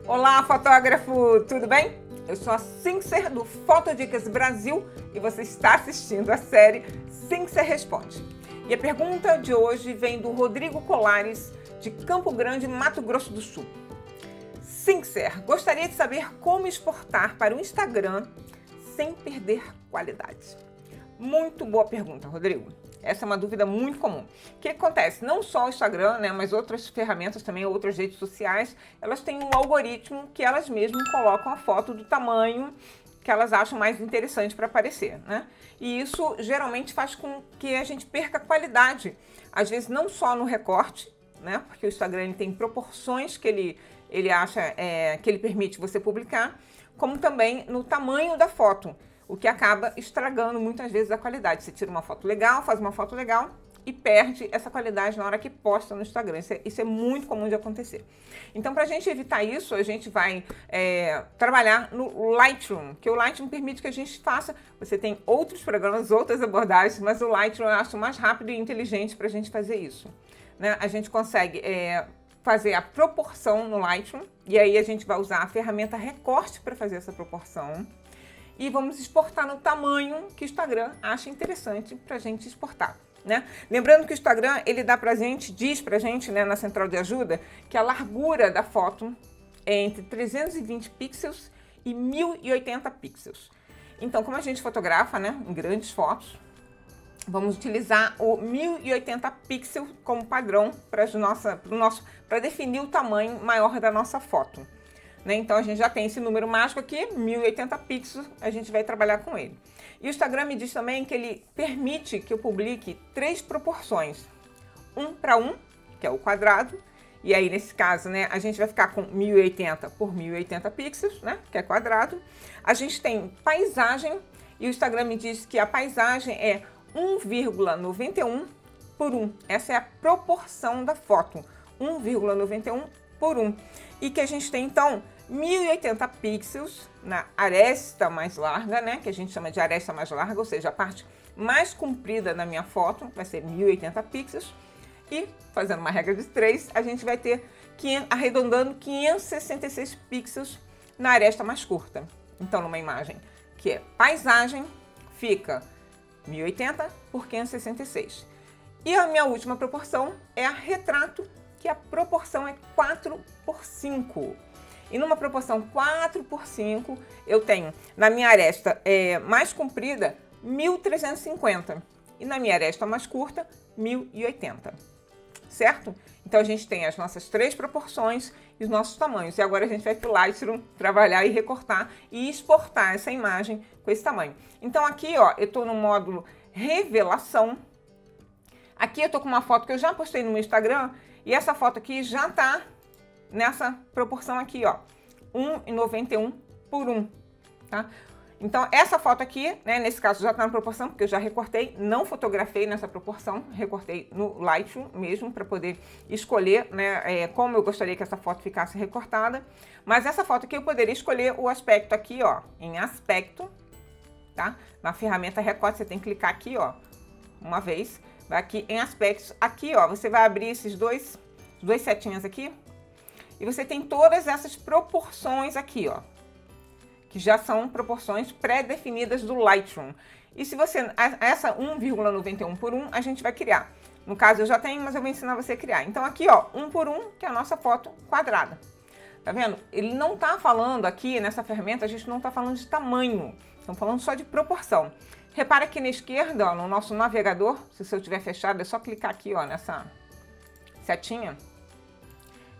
Olá, fotógrafo, tudo bem? Eu sou a Sincser do Fotodicas Brasil e você está assistindo a série Sincser Responde. E a pergunta de hoje vem do Rodrigo Colares, de Campo Grande, Mato Grosso do Sul. Sincser, gostaria de saber como exportar para o Instagram sem perder qualidade. Muito boa pergunta, Rodrigo. Essa é uma dúvida muito comum. O que acontece? Não só o Instagram, mas outras ferramentas também, outras redes sociais, elas têm um algoritmo que elas mesmas colocam a foto do tamanho que elas acham mais interessante para aparecer, né? E isso geralmente faz com que a gente perca qualidade. Às vezes não só no recorte, né? Porque o Instagram ele tem proporções que ele acha que ele permite você publicar, como também no tamanho da foto. O que acaba estragando muitas vezes a qualidade. Você tira uma foto legal, faz uma foto legal e perde essa qualidade na hora que posta no Instagram. Isso é muito comum de acontecer. Então, para a gente evitar isso, a gente vai trabalhar no Lightroom, que o Lightroom permite que a gente faça... Você tem outros programas, outras abordagens, mas o Lightroom eu acho mais rápido e inteligente para a gente fazer isso, né? A gente consegue fazer a proporção no Lightroom e aí a gente vai usar a ferramenta recorte para fazer essa proporção. E vamos exportar no tamanho que o Instagram acha interessante para a gente exportar, né? Lembrando que o Instagram, ele dá pra gente, diz pra gente, né, na central de ajuda, que a largura da foto é entre 320 pixels e 1080 pixels. Então, como a gente fotografa, né, em grandes fotos, vamos utilizar o 1080 pixels como padrão para definir o tamanho maior da nossa foto. Então a gente já tem esse número mágico aqui, 1080 pixels, a gente vai trabalhar com ele. E o Instagram me diz também que ele permite que eu publique 3 proporções. 1:1, que é o quadrado, e aí nesse caso, né, a gente vai ficar com 1080 por 1080 pixels, né, que é quadrado. A gente tem paisagem, e o Instagram me diz que a paisagem é 1,91 por 1. Essa é a proporção da foto, 1,91 por 1. E que a gente tem, então, 1080 pixels na aresta mais larga, né? Que a gente chama de aresta mais larga, ou seja, a parte mais comprida da minha foto vai ser 1080 pixels. E, fazendo uma regra de 3, a gente vai ter, arredondando, 566 pixels na aresta mais curta. Então, numa imagem que é paisagem, fica 1080 por 566. E a minha última proporção é a retrato, que a proporção é 4:5. E numa proporção 4:5, eu tenho na minha aresta mais comprida 1350 e na minha aresta mais curta 1080, certo? Então a gente tem as nossas 3 proporções e os nossos tamanhos. E agora a gente vai para o Lightroom trabalhar e recortar e exportar essa imagem com esse tamanho. Então aqui, ó, eu estou no módulo revelação. Aqui eu estou com uma foto que eu já postei no meu Instagram. E essa foto aqui já tá nessa proporção aqui, ó, 1,91 por 1, tá? Então, essa foto aqui, né, nesse caso já tá na proporção, porque eu já recortei, não fotografei nessa proporção, recortei no Lightroom mesmo, para poder escolher, né, como eu gostaria que essa foto ficasse recortada. Mas essa foto aqui eu poderia escolher o aspecto aqui, ó, em aspecto, tá? Na ferramenta recorte, você tem que clicar aqui, ó, uma vez. Vai aqui em aspectos, aqui ó, você vai abrir esses dois setinhas aqui e você tem todas essas proporções aqui, ó, que já são proporções pré-definidas do Lightroom. E se você, essa 1,91 por 1, a gente vai criar. No caso eu já tenho, mas eu vou ensinar você a criar. Então aqui ó, 1:1, que é a nossa foto quadrada. Tá vendo? Ele não tá falando aqui, nessa ferramenta, a gente não tá falando de tamanho, estamos falando só de proporção. Repara aqui na esquerda, ó, no nosso navegador, se eu tiver fechado, é só clicar aqui, ó, nessa setinha,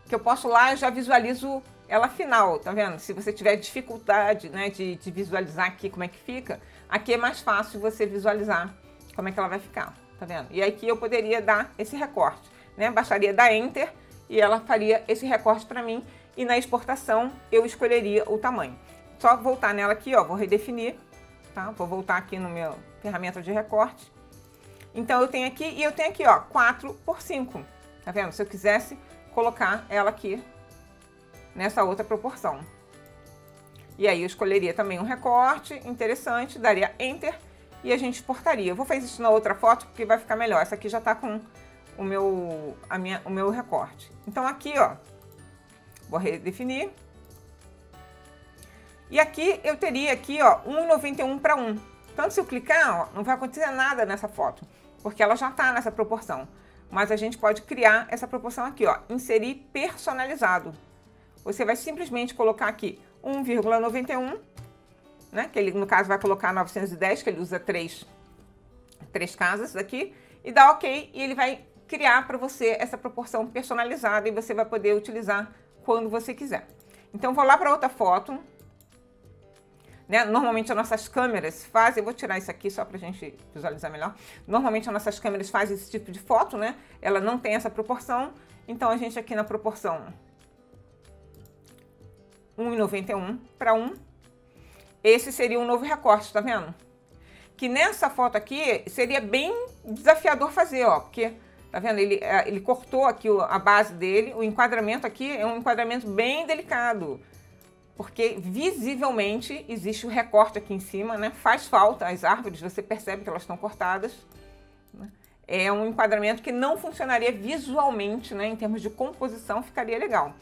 que eu posso lá e já visualizo ela final, tá vendo? Se você tiver dificuldade, né, de visualizar aqui como é que fica, aqui é mais fácil você visualizar como é que ela vai ficar, tá vendo? E aqui eu poderia dar esse recorte, né? Bastaria dar Enter e ela faria esse recorte para mim e na exportação eu escolheria o tamanho. Só voltar nela aqui, ó, vou redefinir. Tá? Vou voltar aqui no meu ferramenta de recorte. Então eu tenho aqui, e eu tenho aqui, ó, 4:5. Tá vendo? Se eu quisesse colocar ela aqui nessa outra proporção. E aí eu escolheria também um recorte interessante, daria Enter e a gente exportaria. Eu vou fazer isso na outra foto porque vai ficar melhor. Essa aqui já tá com o meu recorte. Então aqui, ó, vou redefinir E aqui eu teria aqui, ó, 1,91 para 1. Tanto se eu clicar, ó, não vai acontecer nada nessa foto, porque ela já está nessa proporção. Mas a gente pode criar essa proporção aqui, ó, inserir personalizado. Você vai simplesmente colocar aqui 1,91, né? Que ele, no caso, vai colocar 910, que ele usa três casas aqui, e dá OK, e ele vai criar para você essa proporção personalizada e você vai poder utilizar quando você quiser. Então, vou lá para outra foto. Né? Normalmente as nossas câmeras fazem, eu vou tirar isso aqui só para a gente visualizar melhor. Normalmente as nossas câmeras fazem esse tipo de foto, né? Ela não tem essa proporção, então a gente aqui na proporção 1,91 para 1, esse seria um novo recorte, tá vendo? Que nessa foto aqui seria bem desafiador fazer, ó, porque tá vendo? Ele cortou aqui a base dele, o enquadramento aqui é um enquadramento bem delicado. Porque visivelmente existe o recorte aqui em cima, né? Faz falta, as árvores, você percebe que elas estão cortadas. Né? É um enquadramento que não funcionaria visualmente, né? Em termos de composição, ficaria legal.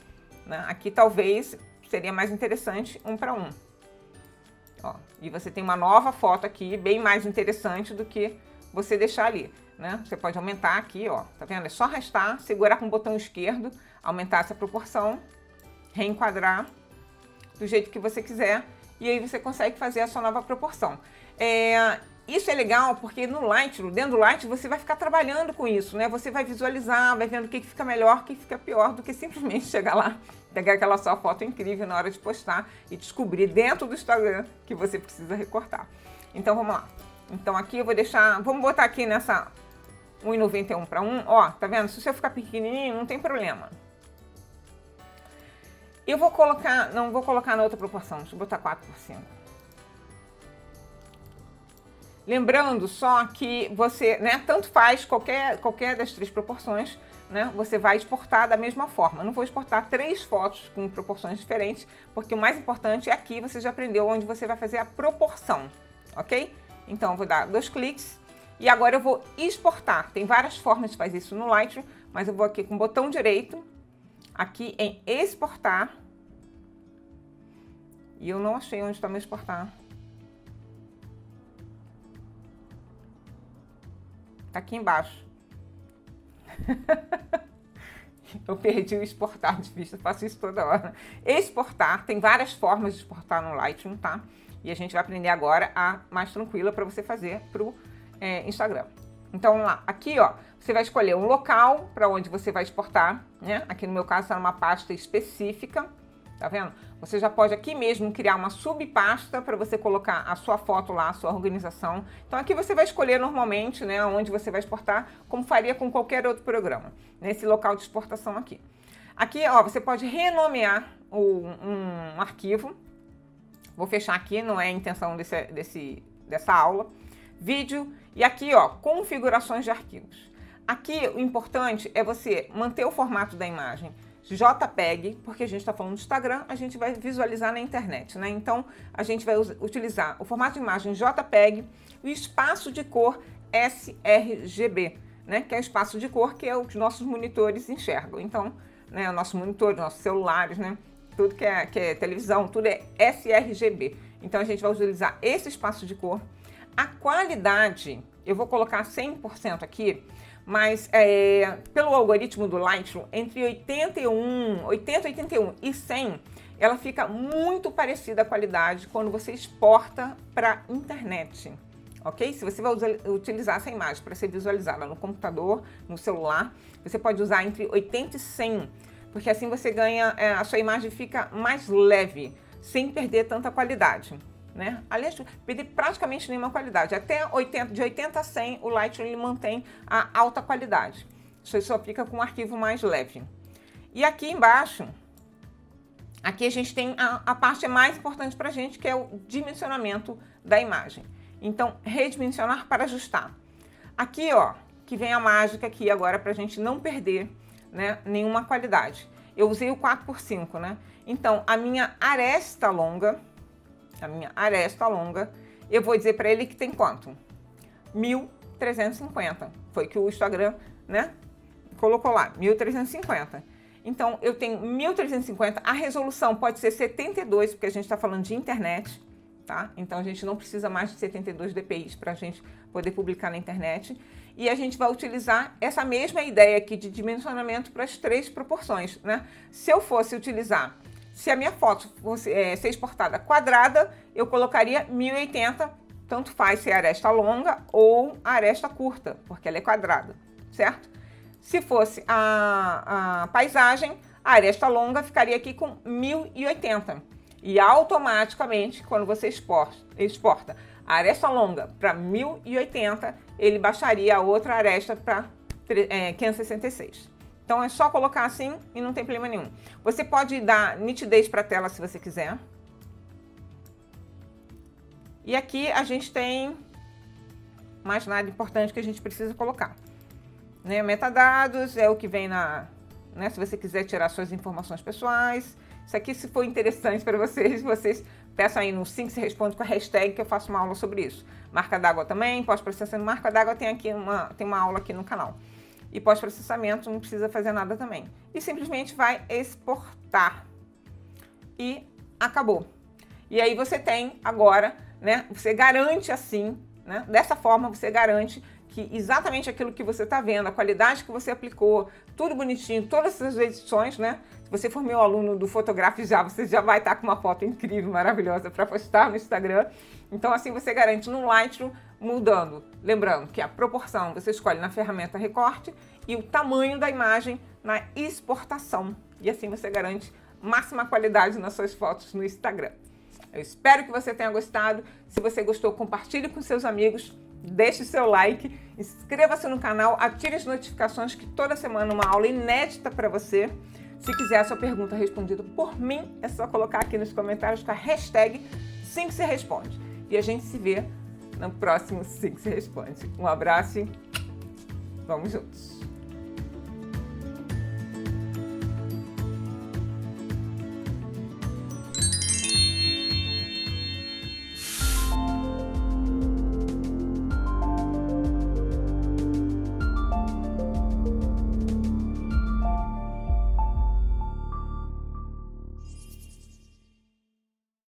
Né? Aqui talvez seria mais interessante 1 para 1. Ó, e você tem uma nova foto aqui, bem mais interessante do que você deixar ali. Né? Você pode aumentar aqui, ó, tá vendo? É só arrastar, segurar com o botão esquerdo, aumentar essa proporção, reenquadrar do jeito que você quiser, e aí você consegue fazer a sua nova proporção. Isso é legal porque no Lightroom, dentro do Lightroom, você vai ficar trabalhando com isso, né? Você vai visualizar, vai vendo o que fica melhor, o que fica pior, do que simplesmente chegar lá, pegar aquela sua foto incrível na hora de postar e descobrir dentro do Instagram que você precisa recortar. Então vamos lá. Então aqui eu vou deixar, vamos botar aqui nessa 1,91 para 1, ó, tá vendo? Se o seu ficar pequenininho, não tem problema. Eu vou colocar, não vou colocar na outra proporção, deixa eu botar 4 por 5. Lembrando só que você, né, tanto faz qualquer das três proporções, né, você vai exportar da mesma forma. Eu não vou exportar 3 fotos com proporções diferentes, porque o mais importante é aqui, você já aprendeu onde você vai fazer a proporção, ok? Então eu vou dar 2 cliques e agora eu vou exportar. Tem várias formas de fazer isso no Lightroom, mas eu vou aqui com o botão direito, aqui em exportar, e eu não achei onde está meu exportar. Tá aqui embaixo. Eu perdi o exportar de vista, faço isso toda hora. Exportar, tem várias formas de exportar no Lightroom, tá? E a gente vai aprender agora a mais tranquila para você fazer pro Instagram. Então vamos lá, aqui ó, você vai escolher um local para onde você vai exportar, né? Aqui no meu caso está numa pasta específica, tá vendo? Você já pode aqui mesmo criar uma subpasta para você colocar a sua foto lá, a sua organização. Então aqui você vai escolher normalmente, né, onde você vai exportar, como faria com qualquer outro programa, nesse local de exportação aqui. Aqui, ó, você pode renomear um arquivo. Vou fechar aqui, não é a intenção dessa aula. Vídeo. E aqui, ó, configurações de arquivos. Aqui, o importante é você manter o formato da imagem JPEG, porque a gente está falando do Instagram, a gente vai visualizar na internet, né? Então, a gente vai utilizar o formato de imagem JPEG e o espaço de cor sRGB, né? Que é o espaço de cor que os nossos monitores enxergam. Então, né, o nosso monitor, nossos celulares, né? Tudo que é televisão, tudo é sRGB. Então, a gente vai utilizar esse espaço de cor. A qualidade, eu vou colocar 100% aqui, mas pelo algoritmo do Lightroom, entre 80, 81 e 100, ela fica muito parecida a qualidade quando você exporta para a internet, ok? Se você vai utilizar essa imagem para ser visualizada no computador, no celular, você pode usar entre 80 e 100, porque assim você ganha, a sua imagem fica mais leve, sem perder tanta qualidade. Né? Aliás, perder praticamente nenhuma qualidade. Até de 80 a 100, o Lightroom ele mantém a alta qualidade. Isso só fica com um arquivo mais leve. E aqui embaixo, aqui a gente tem a parte mais importante para a gente, que é o dimensionamento da imagem. Então, redimensionar para ajustar. Aqui, ó, que vem a mágica aqui agora para a gente não perder, né, nenhuma qualidade. Eu usei o 4x5, né? Então, a minha aresta longa, eu vou dizer para ele que tem quanto? 1350. Foi que o Instagram, né, colocou lá, 1350. Então, eu tenho 1350, a resolução pode ser 72, porque a gente está falando de internet, tá? Então, a gente não precisa mais de 72 dpi para a gente poder publicar na internet. E a gente vai utilizar essa mesma ideia aqui de dimensionamento para as 3 proporções, né? Se eu fosse utilizar, se a minha foto fosse ser exportada quadrada, eu colocaria 1080, tanto faz se é aresta longa ou aresta curta, porque ela é quadrada, certo? Se fosse a paisagem, a aresta longa ficaria aqui com 1080. E automaticamente, quando você exporta a aresta longa para 1080, ele baixaria a outra aresta para 566. Então é só colocar assim e não tem problema nenhum. Você pode dar nitidez para a tela se você quiser. E aqui a gente tem mais nada importante que a gente precisa colocar. Né? Metadados é o que vem na... Né? Se você quiser tirar suas informações pessoais. Isso aqui, se for interessante para vocês peçam aí no Sim que se responde com a hashtag que eu faço uma aula sobre isso. Marca d'água também, pós-processamento. Marca d'água tem uma aula aqui no canal. E pós-processamento não precisa fazer nada também. E simplesmente vai exportar. E acabou. E aí você tem agora, né? Você garante assim, né? Dessa forma você garante que exatamente aquilo que você está vendo, a qualidade que você aplicou, tudo bonitinho, todas essas edições, né? Se você for meu aluno do Fotografe já, você já vai estar com uma foto incrível, maravilhosa para postar no Instagram. Então assim você garante no Lightroom mudando. Lembrando que a proporção você escolhe na ferramenta recorte e o tamanho da imagem na exportação. E assim você garante máxima qualidade nas suas fotos no Instagram. Eu espero que você tenha gostado. Se você gostou, compartilhe com seus amigos. Deixe seu like, inscreva-se no canal, ative as notificações que toda semana uma aula inédita para você. Se quiser a sua pergunta respondida por mim, é só colocar aqui nos comentários com a hashtag Sim que se responde. E a gente se vê no próximo Sim que se responde. Um abraço e vamos juntos!